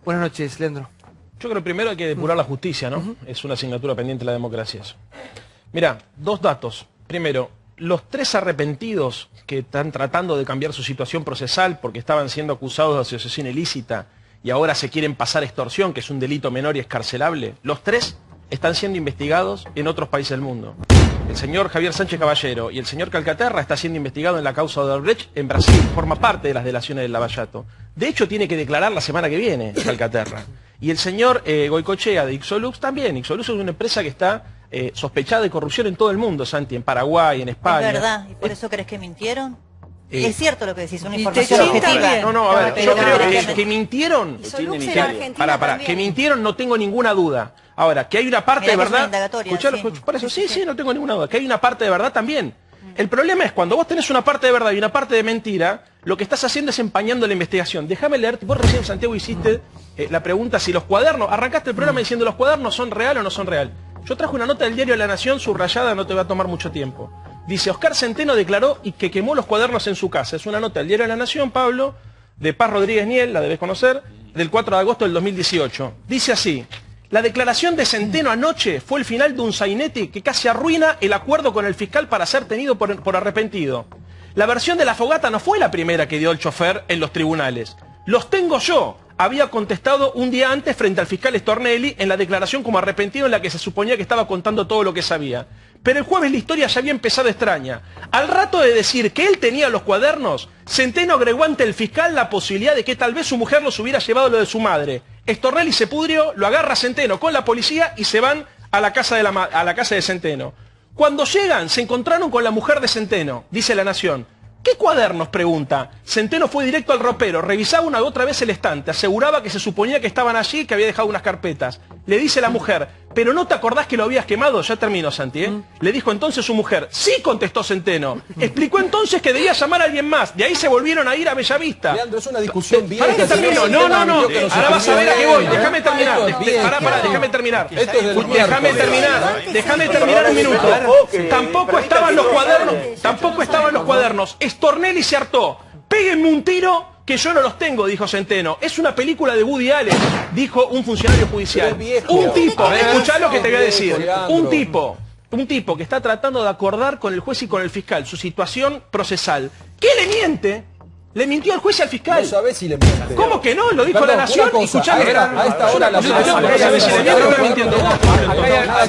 Buenas noches, Leandro. Yo creo que primero hay que depurar la justicia, ¿no? Es una asignatura pendiente de la democracia eso. Mirá, dos datos. Primero, los 3 arrepentidos que están tratando de cambiar su situación procesal porque estaban siendo acusados de asociación ilícita y ahora se quieren pasar a extorsión, que es un delito menor y escarcelable, los 3 están siendo investigados en otros países del mundo. El señor Javier Sánchez Caballero y el señor Calcaterra está siendo investigado en la causa de Odebrecht en Brasil, forma parte de las delaciones del Lavallato. De hecho, tiene que declarar la semana que viene, Calcaterra. Y el señor Goicoechea de Ixolux también. Ixolux es una empresa que está sospechada de corrupción en todo el mundo, Santi, en Paraguay, en España. ¿Es verdad? ¿Y por eso crees que mintieron? Es cierto lo que decís, una información objetiva. No, a ver, yo creo que mintieron. Que mintieron no tengo ninguna duda. Ahora, que hay una parte de verdad. Por eso sí, no tengo ninguna duda. Que hay una parte de verdad también. El problema es cuando vos tenés una parte de verdad y una parte de mentira, lo que estás haciendo es empañando la investigación. Déjame leerte, vos recién, Santiago, hiciste la pregunta si los cuadernos, arrancaste el programa diciendo los cuadernos son real o no son real. Yo traje una nota del diario La Nación subrayada, no te va a tomar mucho tiempo. Dice, Oscar Centeno declaró que quemó los cuadernos en su casa. Es una nota del diario La Nación, Pablo, de Paz Rodríguez Niel, la debes conocer, del 4 de agosto del 2018. Dice así, la declaración de Centeno anoche fue el final de un sainete que casi arruina el acuerdo con el fiscal para ser tenido por arrepentido. La versión de la fogata no fue la primera que dio el chofer en los tribunales. Los tengo yo. Había contestado un día antes frente al fiscal Stornelli en la declaración como arrepentido en la que se suponía que estaba contando todo lo que sabía. Pero el jueves la historia ya había empezado extraña. Al rato de decir que él tenía los cuadernos, Centeno agregó ante el fiscal la posibilidad de que tal vez su mujer los hubiera llevado lo de su madre. Stornelli se pudrió, lo agarra Centeno con la policía y se van a la casa de Centeno. Cuando llegan, se encontraron con la mujer de Centeno, dice La Nación. ¿Qué cuadernos?, pregunta. Centeno fue directo al ropero, revisaba una y otra vez el estante, aseguraba que se suponía que estaban allí y que había dejado unas carpetas. Le dice la mujer, ¿pero no te acordás que lo habías quemado? Ya termino, Santi, ¿eh? Le dijo entonces su mujer, sí, contestó Centeno. Explicó entonces que debía llamar a alguien más. De ahí se volvieron a ir a Bellavista. Leandro, es una discusión bien. ¿Para qué termino? No. Ahora vas a ver a qué voy. Déjame terminar. Déjame terminar. Déjame terminar un minuto. Tampoco estaban los cuadernos. Stornelli se hartó. Péguenme un tiro que yo no los tengo, dijo Centeno. Es una película de Woody Allen, dijo un funcionario judicial. Un tipo, escuchá lo que te voy a decir. Un tipo que está tratando de acordar con el juez y con el fiscal su situación procesal. ¿Qué le miente? Le mintió al juez y al fiscal. No sabés si le miente. ¿Cómo que no? Lo dijo La Nación. Escuchá, a esta hora la hay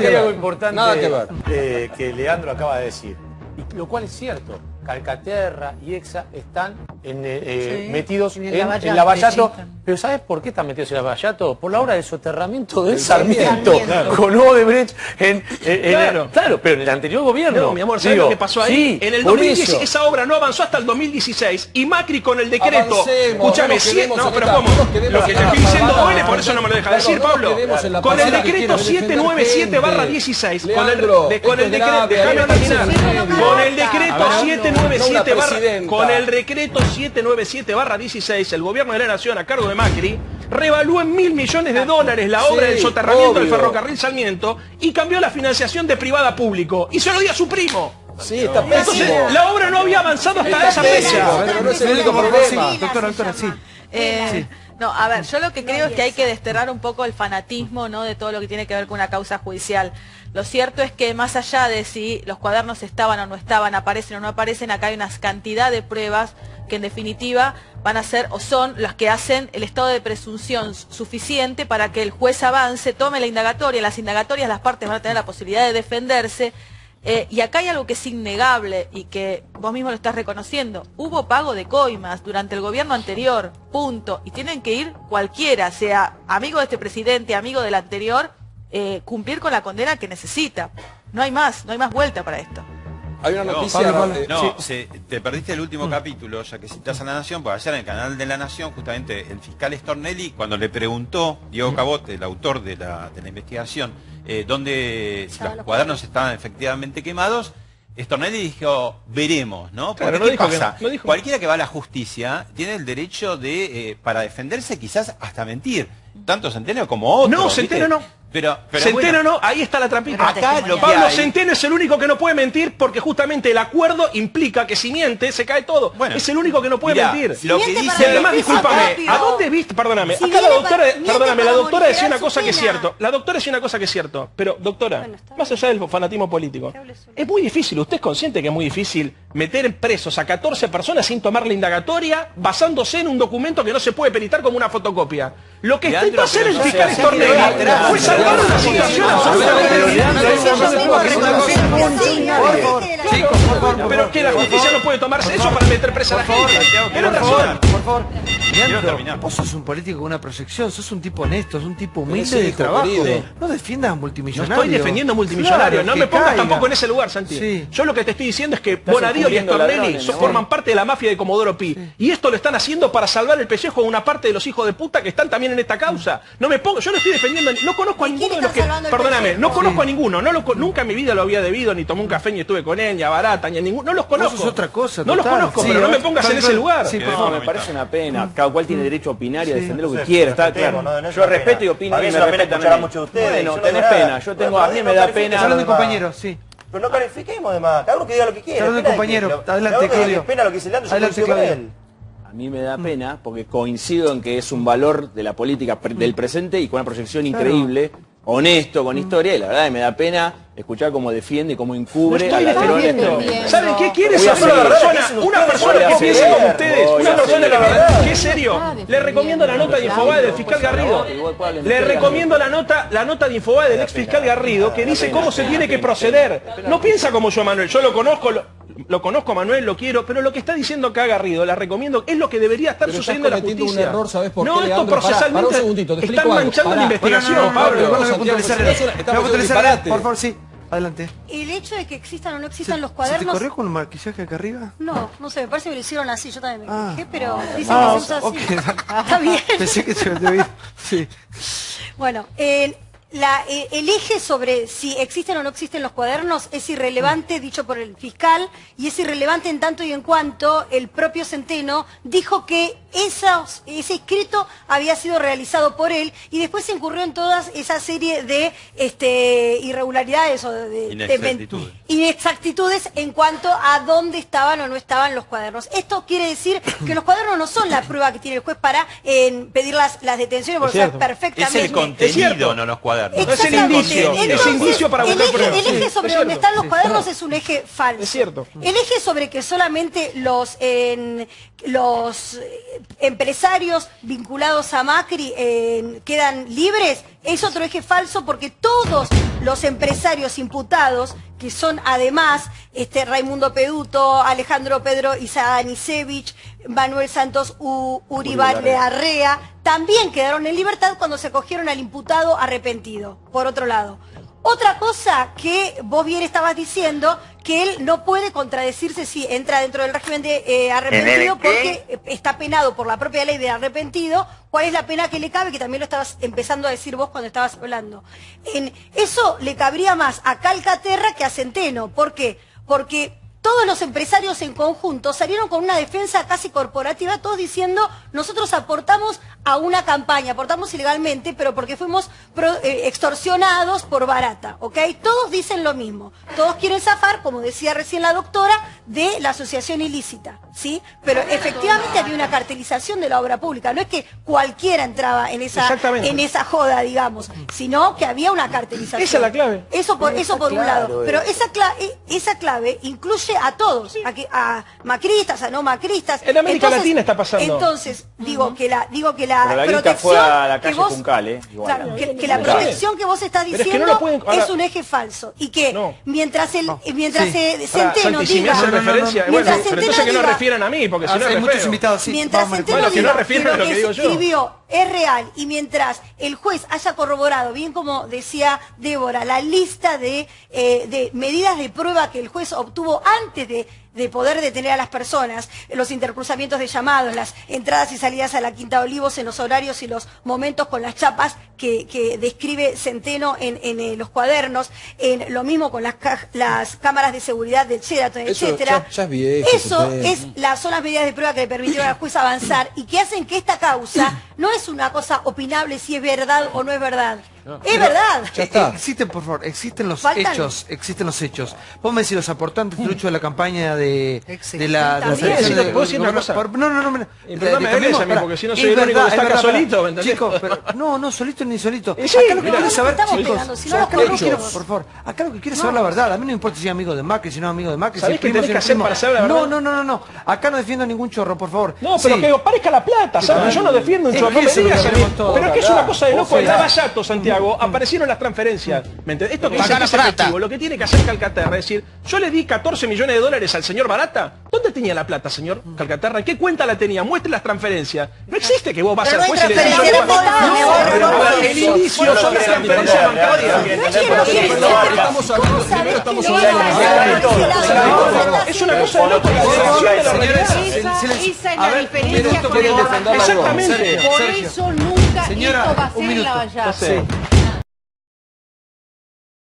algo importante nada que ver. Que Leandro acaba de decir, y lo cual es cierto. Calcaterra y Exa están metidos en Lavallato. Pero ¿sabes por qué están metidos en Lavallato? Por la obra de soterramiento del Sarmiento, con Odebrecht claro, pero en el anterior gobierno. No, mi amor, ¿sabes lo que pasó ahí? En el 2016 esa obra no avanzó hasta el 2016 y Macri con el decreto, escúchame, lo que te estoy diciendo duele, por eso no me lo deja decir, Pablo. Con el decreto 797/16, con el decreto, déjame terminar, con el decreto 797/16, el gobierno de la Nación a cargo de Macri revaluó en $1.000 millones la obra del soterramiento del ferrocarril Sarmiento y cambió la financiación de privada a público y se lo dio a su primo. Sí, está pésimo. Entonces, la obra no había avanzado hasta esa fecha. Pero no es el único problema. Doctora, sí. No, a ver, yo lo que creo es que hay que desterrar un poco el fanatismo, ¿no?, de todo lo que tiene que ver con una causa judicial. Lo cierto es que más allá de si los cuadernos estaban o no estaban, aparecen o no aparecen, acá hay una cantidad de pruebas que en definitiva van a ser o son las que hacen el estado de presunción suficiente para que el juez avance, tome la indagatoria. En las indagatorias las partes van a tener la posibilidad de defenderse. Y acá hay algo que es innegable y que vos mismo lo estás reconociendo. Hubo pago de coimas durante el gobierno anterior, punto. Y tienen que ir cualquiera, sea amigo de este presidente, amigo del anterior, cumplir con la condena que necesita. No hay más vuelta para esto. Hay una noticia... Te perdiste el último capítulo, ya que citas a La Nación, porque ayer en el canal de La Nación, justamente el fiscal Stornelli, cuando le preguntó, Diego Cabote, el autor de la investigación, dónde si los cuadernos estaban efectivamente quemados, Stornelli dijo, veremos, ¿no? Porque ¿qué pasa? Cualquiera que va a la justicia tiene el derecho de, para defenderse, quizás hasta mentir. Tanto Centeno como otro. No, Centeno no. Pero Centeno no, ahí está la trampita. Acá lo que Pablo hay... Centeno es el único que no puede mentir porque justamente el acuerdo implica que si miente se cae todo. Bueno, es el único que no puede mentir. Lo que dice, y además, discúlpame, ¿a dónde viste? Perdóname, acá la doctora, la doctora decía una cosa que es cierto. La doctora decía una cosa que es cierto. Pero, doctora, más allá del fanatismo político, es muy difícil, usted es consciente que es muy difícil meter presos a 14 personas sin tomar la indagatoria basándose en un documento que no se puede peritar como una fotocopia. Lo que intentó hacer el fiscal Stornelli fue salvar una situación pero que la justicia no puede tomarse eso para meter presa a la gente. Tiene razón. Por favor. Leandro, vos sos un político con una proyección, sos un tipo honesto, sos un tipo humilde de trabajo. No defiendas a multimillonarios. No estoy defendiendo a multimillonarios, no me pongas tampoco en ese lugar, Santi. Sí. Yo lo que te estoy diciendo es que Bonadío y Stornelli forman parte de la mafia de Comodoro Pi. Y esto lo están haciendo para salvar el pellejo de una parte de los hijos de puta que están también en esta causa. No me pongo, yo no estoy defendiendo, no conozco a ninguno de los que... Perdóname, no conozco a ninguno, nunca en mi vida lo había debido, ni tomé un café, ni estuve con él, ni a Barata, ni a ninguno, no los conozco. Eso es otra cosa, no los conozco, pero no me pongas en ese lugar. No, me parece una pena. Cada cual tiene derecho a opinar y a defender lo que quiera, está claro. Yo respeto y opino y me respetan a mí. Bueno, tenés pena, a mí me da pena. Hablando de compañeros, sí. Pero no califiquemos además, cada uno que diga lo que quiera. Hablando de compañero, adelante, Claudio. Pena lo que dice Leandro, adelante, Claudio. A mí me da pena porque coincido en que es un valor de la política del presente y con una proyección increíble, honesto, con historia, y la verdad me da pena escuchar cómo defiende y cómo encubre a la terrorista. ¿Saben qué quiere saber una persona que piense como ustedes? Una persona que es serio. Le recomiendo la nota de Infobae del fiscal Garrido. Le recomiendo la nota de Infobae del ex fiscal Garrido que dice cómo se tiene que proceder. No piensa como yo, Manuel. Yo lo conozco a Manuel, lo quiero, pero lo que está diciendo acá Garrido, la recomiendo, es lo que debería estar sucediendo en la justicia. Un error, ¿sabes por qué, no, esto Leandro? procesalmente Para un segundito, te están manchando la investigación, Pablo. Por favor, sí. Adelante. El hecho de que existan o no existan los cuadernos... ¿Se te corrió con un maquillaje acá arriba? No, no sé, me parece que lo hicieron así, yo también me fijé, pero dicen que se usa así. Okay. Está bien. Pensé que se me había... Sí. Bueno, el eje sobre si existen o no existen los cuadernos es irrelevante, dicho por el fiscal, y es irrelevante en tanto y en cuanto el propio Centeno dijo que ese escrito había sido realizado por él y después se incurrió en toda esa serie de irregularidades o de inexactitudes en cuanto a dónde estaban o no estaban los cuadernos. Esto quiere decir que los cuadernos no son la prueba que tiene el juez para pedir las detenciones, porque sabe perfectamente. Es el contenido, no los cuadernos. Es el indicio, ese indicio para buscar pruebas. El eje sobre donde están los cuadernos es un eje falso. Es cierto. El eje sobre que solamente los empresarios vinculados a Macri quedan libres es otro eje falso, porque todos los empresarios imputados, que son además Raimundo Peduto, Alejandro Pedro Izanisevich, Manuel Santos Uribarrea, también quedaron en libertad cuando se cogieron al imputado arrepentido, por otro lado. Otra cosa que vos bien estabas diciendo, que él no puede contradecirse si entra dentro del régimen de arrepentido porque está penado por la propia ley de arrepentido. ¿Cuál es la pena que le cabe? Que también lo estabas empezando a decir vos cuando estabas hablando. Eso le cabría más a Calcaterra que a Centeno. ¿Por qué? Porque todos los empresarios en conjunto salieron con una defensa casi corporativa, todos diciendo, nosotros aportamos a una campaña, aportamos ilegalmente, pero porque fuimos extorsionados por Barata, ¿ok? Todos dicen lo mismo, todos quieren zafar, como decía recién la doctora, de la asociación ilícita, ¿sí? Pero efectivamente había una cartelización de la obra pública, no es que cualquiera entraba en esa joda, digamos, sino que había una cartelización. Esa es la clave. Eso por un lado, pero esa clave incluye a todos, a macristas, a no macristas. En América Latina está pasando. Entonces, digo que la protección fue a la calle Juncal, claro, que la protección que vos estás diciendo es un eje falso y que mientras Centeno diga, mientras Centeno que no refieran a mí, porque si no hay muchos invitados, sí. Mientras Centeno diga que lo que se escribió es real y mientras el juez haya corroborado, bien como decía Débora, la lista de medidas de prueba que el juez obtuvo antes de poder detener a las personas, los intercruzamientos de llamados, las entradas y salidas a la Quinta de Olivos en los horarios y los momentos con las chapas que describe Centeno en los cuadernos, lo mismo con las cámaras de seguridad del Sheraton, etcétera. Eso son las medidas de prueba que le permitieron al juez avanzar y que hacen que esta causa no es una cosa opinable si es verdad o no es verdad. Es verdad. Existen, por favor, existen los hechos. Vos me decís los aportantes truchos de la campaña de la selección de... ¿Puedo decir una cosa? No. Perdóname, porque si no soy el único que está acá solito, ¿me entendés? Chicos, no, solito ni solito. Acá lo que quiero saber, chicos, por favor, acá lo que quiero saber la verdad. A mí no importa si es amigo de Macri, si no es amigo de Macri. ¿Sabés qué tenés que hacer para saber la verdad? No. Acá no defiendo a ningún chorro, por favor. No, pero que parezca la plata, ¿sabes? Yo no defiendo un chorro. No me digas a mí. Pero es que es una cosa de loco. En Lavallato, Santiago, aparecieron las transferencias. ¿Me entendés? Esto que dice que es efectivo. Lo que tiene que hacer Calcaterra es decir, yo le di 14 millones de dólares al señor Barata. ¿Dónde tenía la plata, señor Calcaterra? ¿En qué cuenta la tenía? Muestre las transferencias. No existe que vos vas al juez y le decís... El inicio son las transferencias bancarias. Es una cosa de loco. Esa es la diferencia que exactamente. por eso nunca esto va a ser Lavallato.